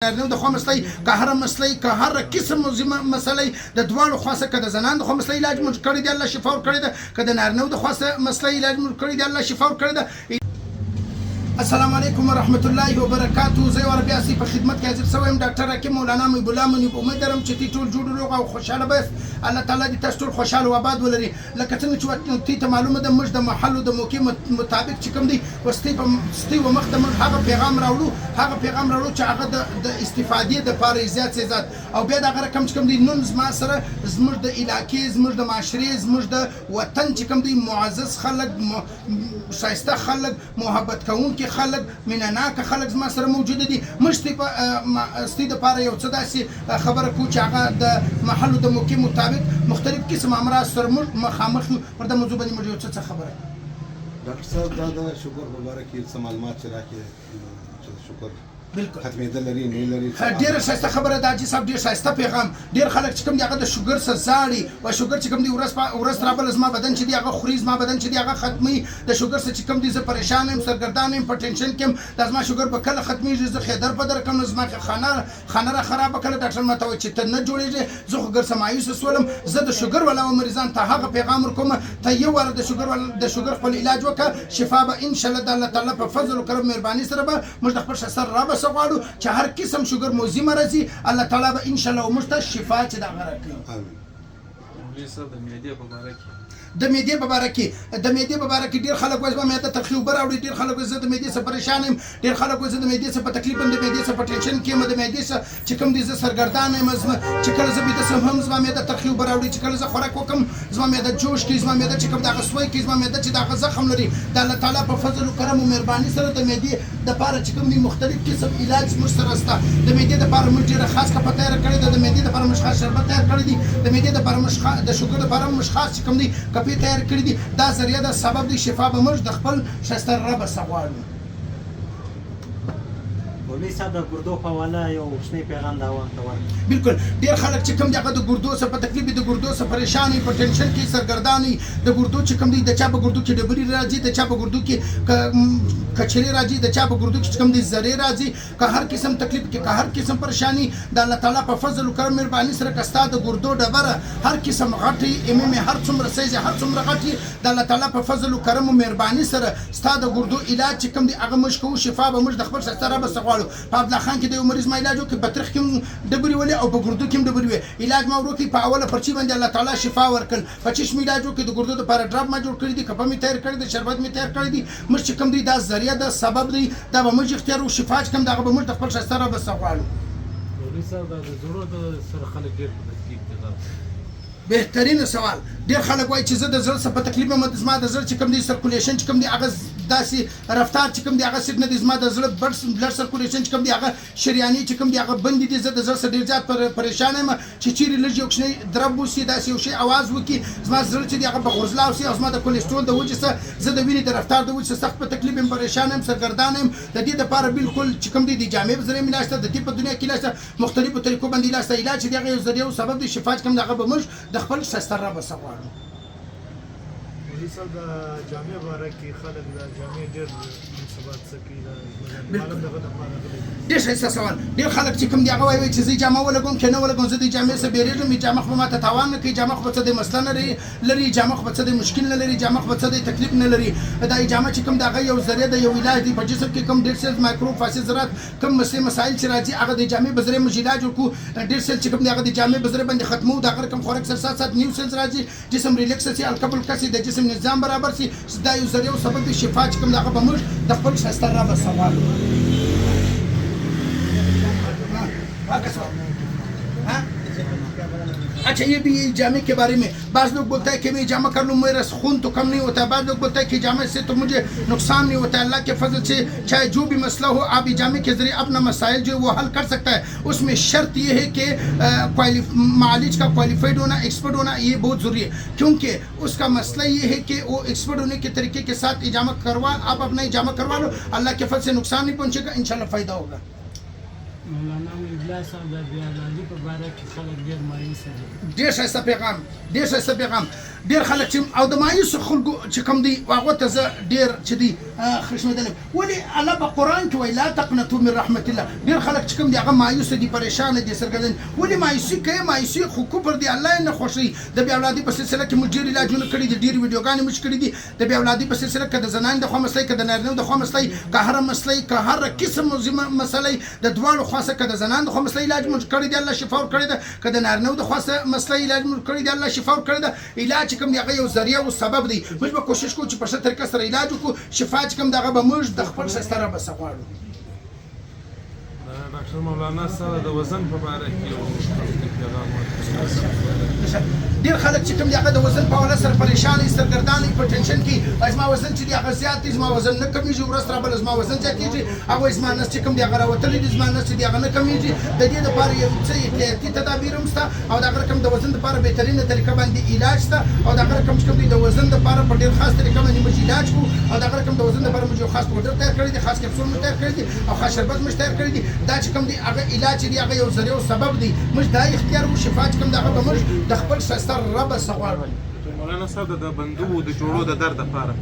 نو د خو مسلې که هر مسلې که هر قسم مسلې د دواړو خاصه که د زنان د خو مسلې علاج موږ کړی دی الله شفا ورکړی ده که د نارینهو د خاصه مسلې علاج موږ کړی دی الله شفا ورکړی ده. السلام علیکم ورحمت الله وبرکاته. زه یو بیا په خدمت کې حاضر شوی یم ډاکټر حکیم مولانا محب الله منیب. امید لرم چې تی ټول جوړ روغ او خوشحاله به الله تعالی دې تاسو ټول خوشحاله او آباد ولري. لکه څنګه چې تی ته معلومه ده موږ د محل او د موقع مطابق چې کوم دی وستي و مخ ته موږ هغه پیغام راوړو چې هغه د استفادې دپاره زیات سے زیات او بیا دغه رقم چې کوم دی نن زما سره زموږ د علاقې زموږ د معاشرې زموږ د وطن چې کوم دی معزز خلک ښایسته خلک محبت کوونکي خلک مینهناکه خلک زما سره موجوده دي. موږ ستاسو دپاره یو څه داسې خبره کوو چې هغه د محل او د موقع مطابق مختلف قسم امراض سره موږ مخامخ یو. پر دې موضوع باندې موږ یو څه خبره ډاکټر صاحب دا د شکر په باره کې څه معلومات چې راکړي چې شکر بالکل ختمېدل لري نه لري. ډېره ښایسته خبره ده حاجي صاحب، ډېر ښایسته پیغام. ډېر خلک چې کوم دي هغه د شوګر څخه زاړي و شوګر چې کوم دي ورځ رابله زما بدن چې دی هغه خوري، زما بدن چې دی هغه ختمي. د شوګر څخه چې کوم دي زه پریشان یم، سرګردان یم، په ټینشن کې یم. دا زما شوګر به کله ختمیږي؟ زه خیدر په در کوم زما خانه را خرابه کله ډاکټر ماته وایي چې ته نه جوړېږې. زه خو ګرڅه مایوسه شولم. زه د شوګر والا مریضان ته هغه پیغام ورکوم ته یو واره د شوګر خپل علاج وکړه، شفا به انشاءالله د الله تعالی په فضل او کرم مهرباني سره به موږ د خپل سر رابسه غواړو چې هر قسم شوګر موزي مرضي الله تعالی به ان شاء الله موږ ته شفا چې دغه راکړي. د معدې په باره کې ډېر خلک وایي زما معده ترخي اوبه راوړي، ډېر خلک وایي زه د معدې څخه پریشان یم، ډېر خلک وایي زه د معدې څخه په تکلیف یم، د معدې څخه په ټینشن کې یم، د معدې څخه چې کوم دي زه سرګردان یم. چې کله زه بیده شم هم زما معده ترخي اوبه راوړي، چې کله زه خوراک وکړم زما معده جوش کوي، زما معده چې کوم دغه سوی کوي، زما معده چې دغه زخم لري. د الله تعالی په فضل او کرم او مهرباني سره د معدې دپاره چې کوم دي مختلف قسم علاج موږ سره شته. د معدې دپاره موږ ډېره خاص کپه تیاره کړې ده، د معدې دپاره موږ خاص شربت تیار کړی دي، د معدې دپاره موږ د شوګر دپاره موږ خاص چې کوم دي کپې تیار کړي دي. دا ذریعه د سبب دی شفا به موږ د خپل ښایسته رب څخه غواړو. مولوي صاحب د ګردو په حواله یو کوچنی پیغام دا ورکړه. بالکل ډېر خلک چې کوم دي هغه د ګردو څخه په تکلیف دي، د ګردو څخه پریشان وي، په ټینشن کې سرګردان وي. د ګردو چې کوم دي د چا په ګردو کې ډبرې راځي، د چا په ګردو کې کچرې راځي، د چا په ګردو کې چې کوم دي زرې راځي. که هر قسم تکلیف کې که هر قسم پریشانی د الله تعالی په فضل او کرم مهرباني سره که ستا د ګردو ډبره هر قسم غټي هر څومره سایز هر څومره غټي د الله تعالی په فضل او کرم او مهرباني سره ستا د ګردو علاج چې کوم دي هغه موږ کوو، شفا به موږ د خپل ښایسته رب څخه غواړو. په عبدالله خان کې د یو مریض ما علاج وکړ، په ترخ کې ډبرې ولې او په ګردو کې هم ډبرې وې. علاج ما وکړ، په اوله پرچې باندې الله تعالی شفا ورکړل. په چشم علاج وکړ، د ګردو دپاره ډراپ ما جوړ کړي دي، کپه مې تیار کړی دی، شربت مې تیار کړی دي. موږ چې کوم دی دا ذریعه ده، سبب دی، دا به موږ اختیار او شفا چې کوم دغه به موږ د خپل ښایسته رب څخه غواړو. مولوي صاحب دا د زړو سره خلک ډېر په تکلیف دي. بهترین سوال. ډېر خلک وایي چې زه د زړه څخه په تکلیف یم، زما د زړه چې کوم دی سرکولیشن چې کوم دی هغه داسې رفتار چې کوم دی هغه سیټ نه دی، زما د زړه بلډ سرکولیشن چې کوم دی هغه شریانې چې کوم دی هغه بند دي. زه د زړه څخه ډېر زیات پریشان یم چې چیرې لږ یو کوچنی درب وشي، داسې یو شی اواز وکړي، زما زړه چې دی هغه په غورځلاو شي، او زما د کولیسټرول د وجې څخه زه د وینې د رفتار د وجې څخه سخت په تکلیف یم، پریشان یم، سرګردان یم. د دې دپاره بالکل چې کوم دی د جامع په ذریعه علاج شته، د دې په دنیا کې علاج شته، مختلفو طریقو باندې علاج شته. علاج چې دی هغه یو ذریعه او سبب دی شفا چې کوم دی هغه به موږ د خپل ښایسته رب څخه غواړو. مولوي صاحب د جامع باره کې خلک د جامع ډېر مناسبات څه کوي، ډېر ښایسته سوال. ډېر خلک چې کوم دي هغه وایي چې زه جامه ولګوم که نه ولګوم، زه د جامې څخه بیریږم، جامه خو به ماته تاوان نه کوي، جامه خو به څه دی مسله نه لري، جامه خو به څه دی مشکل نه لري، جامه خو به څه دی تکلیف نه لري. دا جامه چې کوم د هغه یو ذریعه ده، یو علاج دی. په جسم کې کوم ډېر سیل مایکرو فاسد ذرات کوم مسایل چې راځي هغه د جامې په ذریعه موږ علاج وکړو. ډېر سیل چې کوم دی هغه د جامې په ذریعه باندې ختمو. د هغه کوم خوراک سره سات نیو سیلز راځي، جسم ریلیکس شي، الکبل کسي، د جسم نظام برابر شي. دا یو ذریعه او سبب دی شفا چې کوم دغه به موږ د خپل ښایسته رب څخه غواړو. अच्छा, ये भी जामे के बारे में बाज़ लोग बोलता है कि मैं जामा कर लूँ मेरा खून तो कम नहीं होता है, बाज़ लोग बोलता है कि जामे से तो मुझे नुकसान नहीं होता है। अल्लाह के फजल से चाहे जो भी मसला हो आप जामे के ज़रिए अपना मसाइल जो है वो हल कर सकता है। उसमें शर्त ये है कि मालिज का क्वालिफाइड होना, एक्सपर्ट होना ये बहुत ज़रूरी है, क्योंकि उसका मसला ये है कि वो एक्सपर्ट होने के तरीके के साथ इजामा करवा, आप अपना इजामा करवा लो, अल्लाह के फजल से नुकसान नहीं पहुँचेगा, इंशाल्लाह फ़ायदा होगा। مولانا اجلاس او د بیالادي په باره کې خلک ډېر مایوسه دي. ډېر ښایسته پیغام، ډېر ښایسته پیغام. ډېر خلک چې او د مایوسو خلکو چې کوم دي هغو ته زه ډېر چې دي خشمېدلی ولې الله په قرآن کې وایي لا تقنطوا من رحمت الله. ډېر خلک چې کوم دي هغه مایوسه دي، پریشانه دي، سرګردن. ولې مایوسي کوي؟ مایوسي خو کفر دی، الله یې نه خوښوي. د بې اولادۍ په سلسله کې موږ ډېر علاجونه کړي دي، ډېرې ویډیوګانې موږ کړي دي. د بې اولادۍ په سلسله که د زنانې د خوا مسله که د نارینه د خوا مسله که هره مسله که هر قسم مسله د دواړو خوا څخه که د زنانو د خوا مسله علاج موږ کړی دی، الله شفا ورکړې ده. که د نارینه د خوا مسله علاج موږ کړی دی، الله شفا ورکړې ده. علاج چې کوم دی هغه یو ذریعه او سبب دی. موږ به کوشش کوو چې په ښه طریقه سره علاج وکړو. شفا چې کوم دی هغه به موږ د خپل ښایسته رب څخه غواړو. ډاکټر مولانا سره د وزن په باره کې یو پیغام ډېر خلک چې کوم دی هغه د وزن په حواله سره پریشان وي، سرګردان وي، په ټینشن کې زما وزن چې دی هغه زیات دی، زما وزن نه کمیږي، ورځ تر بله زما وزن زیاتېږي. هغوی زما نس چې کوم دی هغه راوتلی دی، زما نس چې دی هغه نه کمیږي. د دې دپاره یو څه احتیاطي تدابیر هم شته او د هغه رقم د وزن دپاره بهترینه طریقه باندې علاج شته او د هغه رقم چې کوم دی د وزن دپاره په ډېر خاص طریقه باندې موږ علاج کوو او د هغه رقم د وزن دپاره موږ یو خاص پوډر تیار کړی دی، خاص کپسول موږ تیار کړی دی او خاص شربت موږ تیار کړی دی. دا چې کوم دی هغه علاج چې دی هغه یو ذریعه او سبب دی. موږ دا اختیار وو شفا چې کوم دی هغه به موږ د خپل ښایسته رب څخه غواړو. مولانا صاحب د بندو د جوړو د درد لپاره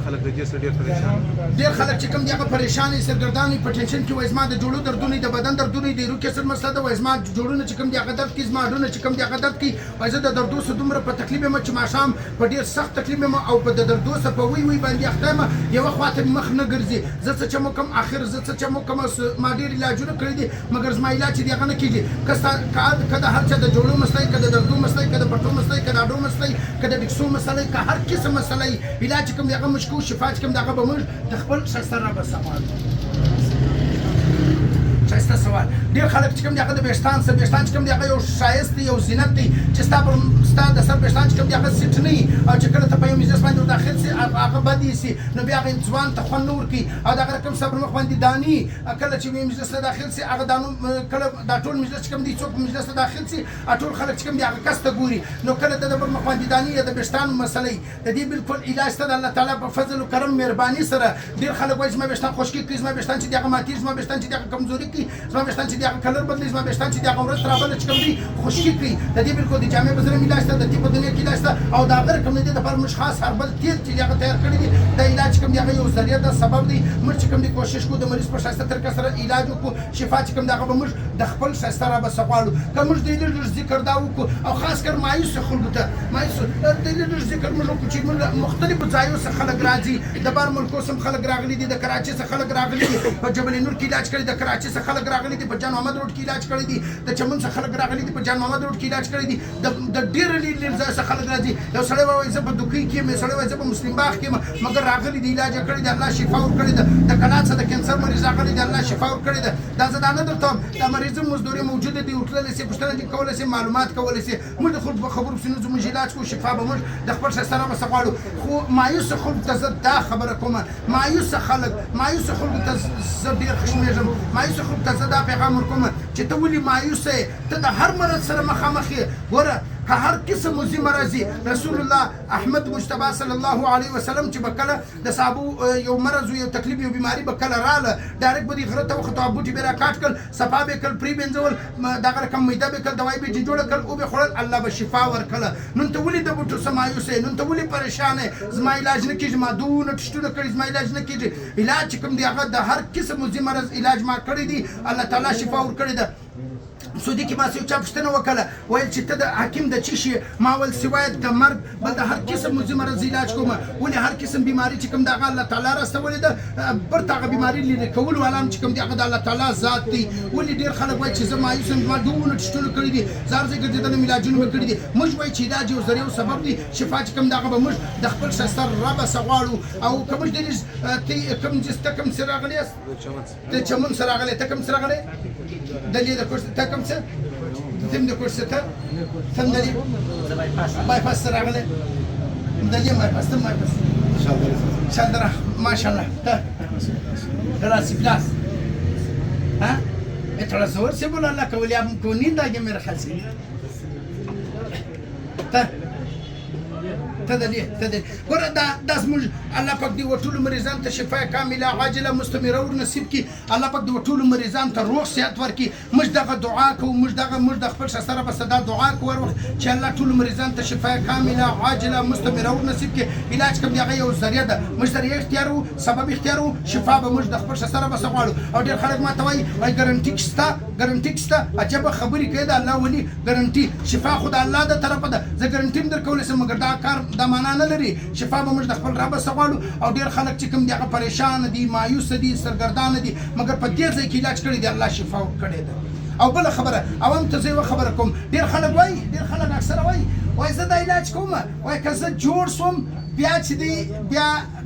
خلک د دې سره ډېر پریشان ډېر خلک چې کوم دی هغه پریشان وي، سرګردان وي، په ټینشن کې وایي زما د جوړو دردونه د بدن دردونه د روح کیسر مسله ده، وایي زما جوړونه چې کوم دی هغه درد کوي، زما هډونه چې کوم دی هغه درد کوي. وایي زه د دردو څخه دومره په تکلیف یم چې ماښام په ډېر سخت تکلیف یم او په د دردو څخه په وی باندې اخته یم، یوه خوا ته مخ نه ګرځي. زه څه چم وکړم؟ آخر زه څه چم وکړم؟ ما ډېر علاجونه کړي دي مګر زما علاج چې دی هغه نه کېږي. که د هر چا د جوړو مسله که د دردو مسله که د پټو مسله که د هډو مسله که د ډیکسو مسله که هر قسم مسله علاج چې کوم دی هغه موږ کوو. شفا چې کوم دی هغه به موږ د خپل ښایسته رب څخه غواړو. ښایسته سوال. ډېر خلک چې کوم دی هغه د ویښتان څه ویښتان چې کوم دی هغه یو ښایست دی، یو زینت دی چې ستا د سر ویښتان چې کوم دی هغه سیټ نه وي او چې کله ته په یو مجلس باندې ور داخل سي هغه بد ایسي نو بیا هغه ځوان ته خوند نه ورکوي او د هغه رقم ستا پر مخ باندې دانې کله چې یو مجلس ته داخل سي هغه دانو کله دا ټول مجلس چې کوم دی څوک مجلس ته داخل سي ټول خلک چې کوم دی هغه کس ته ګوري نو کله د پر مخ باندې دانې یا د ویښتانو مسلې د دې بالکل علاج ته د الله تعالی په فضل او کرم مهرباني سره ډېر خلک وایي زما ویښتان خشکي کوي، زما ویښتان چې دی هغه ماتېږي، زما ویښتان چې دی هغه کمزوري کوي، زما ویښتان چې دی هغه کلر بدلوي، زما ویښتان چې دی هغه ورځ تر بله چې کوم دی خشکي کوي. د دې بالکل د جامع په زرم علاج ته، د طب په دنیا کې علاج ته او د هغه رقم د دې دپاره موږ خاص هربل تیل چې دی هغه تیار کړي دي. دا علاج کوم دی هغه یو ذریعه ده، سبب دی. موږ چې کوم دی کوشش کوو د مریض په ښایسته طریقه سره علاج وکړو. شفا چې کوم دی هغه به موږ د خپل ښایسته رب څخه غواړو. که موږ د لږ لږ ذکر دا وکړو او خاص کر مایوسو خلکو ته مایوسو د لږ لږ ذکر موږ وکړو چې موږ مختلفو ځایو څخه خلک راځي، د بار ملکو څخه خلک راغلي دي، د کراچۍ څخه خلک راغلي دي، په جبل نور کې علاج کړی، د کراچۍ څخه خلک راغلي دي، په جان محمد روډ کې علاج کړی دي، د چمن څخه خلک راغلي دي، په جان محمد روډ کې علاج کړی دي، د ډېر لږ ځای څخه خلک راځي. یو سړی وایي زه په دوکۍ کې یم، یو سړی وایي زه په مسلم باغ کې یم، مګر راغلي دي علاج یې کړی دی، الله شفا ورکړې ده. د کلات څخه د کینسر مریض راغلی دی، الله شفا ورکړې ده. دا زه دا نه درته وایم، دا مریض هم مزدوري موجوده دي، ورتللی سي، پوښتنه دې کولی سي، معلومات کولی سي. موږ د خلکو په خبرو پسې نه ځو، موږ علاج کوو. شفا به موږ د خپل ښایسته رب څخه غواړو. خو مایوسه خلکو ته زه دا خبره کومه، مایوسه خلکو ته زه ډېر خشمېږم، مایوسه خلکو ته زه دا پیغام ورکوم چې ته ولې مایوسه یې؟ ته د هر مرض سره مخامخ یې. ګوره که هر قسم مزي مرض رسول الله احمد مجتبی صلی الله علیه وسلم چې به کله د صحابو یو مرض یو تکلیف یو بیماري به کله راله ډایرکټ به دې غره ته وخته او بوټي به راکاټ کړل، صفا به یې کړل، پرې به یې ځول، دغه رقم میده به یې کړل، دوایي به یې جوړه کړل، او به یې خوړل، الله به شفا ورکړله. نن ته ولې د بوټو څه مایوس یې؟ نن ته ولې پریشان یې؟ زما علاج نه کېږي، ما دونه ټسټونه کړي، زما علاج نه کېږي. علاج چې کوم دی هغه د هر قسم مزي مرض علاج ما کړی دی، الله تعالی شفا ورکړې ده. سعودي کې ما سه یو چا پوښتنه وکړه، ویل چې ته د حکیم د څه شي؟ ما ویل سوایت د مرګ بل د هر قسم مزي مرض علاج کوم. ولې هر قسم بیماري چې کوم د هغه الله تعالی راستولې ده، برته هغه بیماري لرې کولو والا هم چې کوم د هغه د الله تعالی ذات دی. ولې ډېر خلک وایي چې زه مایوس یم، ما دونه ټسټونه کړي دي، زار ځای ګرځېدلم، علاجونه مې کړي دي. موږ وایو چې علاج یو ذریعه او سبب دی. شفا چې کوم د هغه به موږ د خپل ښایسته رب څخه غواړو. او که موږ ته کوم ته کوم څه راغلی یاست؟ ته چمن څه راغلی؟ ته کوم څه راغلی؟ دلې د کورس ته کوم څه؟ تم د کورس ته تم دلې بایپاس ته راغلی؟ دلې بایپاس ته بایپاس شاندره ماشاءالله. ته grazie class ها e tra l'altro se vogliamo che vogliamo con Ninda che mi ragazzi تدلي ګوره دا زموږ الله پاک دې ټولو مریضانو ته شفا کامله عاجله مستمره ورنصیب کړي. الله پاک دې ټولو مریضانو ته روغ صحت ورکړي. موږ دغه دعا کوو، موږ د خپل سره به صدا دعا کوو چې الله ټولو مریضانو ته شفا کامله عاجله مستمره ورنصیب کړي. علاج کوم دی هغه یو ذریعه ده، موږ ذریعه اختیارو، سبب اختیارو، شفا به موږ د خپل سره به غواړو. او ډېر خلک ماته وایي ګارنټي شته. عجبه خبرې کوي د الله ولي ګارنټي. شفا خو د الله د طرفه ده، زه ګارنټي هم درکولی شم، مګر دا کار دا معنا نه لري. شفا به موږ د خپل رب څخه غواړو. او ډېر خلک چې کوم دي هغه پریشان دي، مایوس دي، سرګردانه دي، مګر په دې ځای کې علاج کړی دی، الله شفا ورکړې ده. او بله خبره عوام ته زه یوه خبره کوم، ډېر خلک اکثره وایي زه دا علاج کوم، وایي که زه جوړ شوم بیا چې دی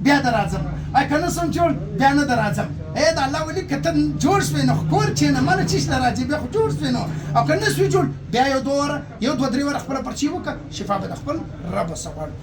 بیا در راځم، وایي که نه شم جوړ بیا نه در راځم. د الله ولي که ته جوړ شوې نو کور کښېنه، ما نه چیش نه راځي، بیا خو جوړ شوې نو. او که نه شوې جوړ بیا یو دوه درې وره خپله پرچې وکړه، شفا به د خپل رب څخه غواړو.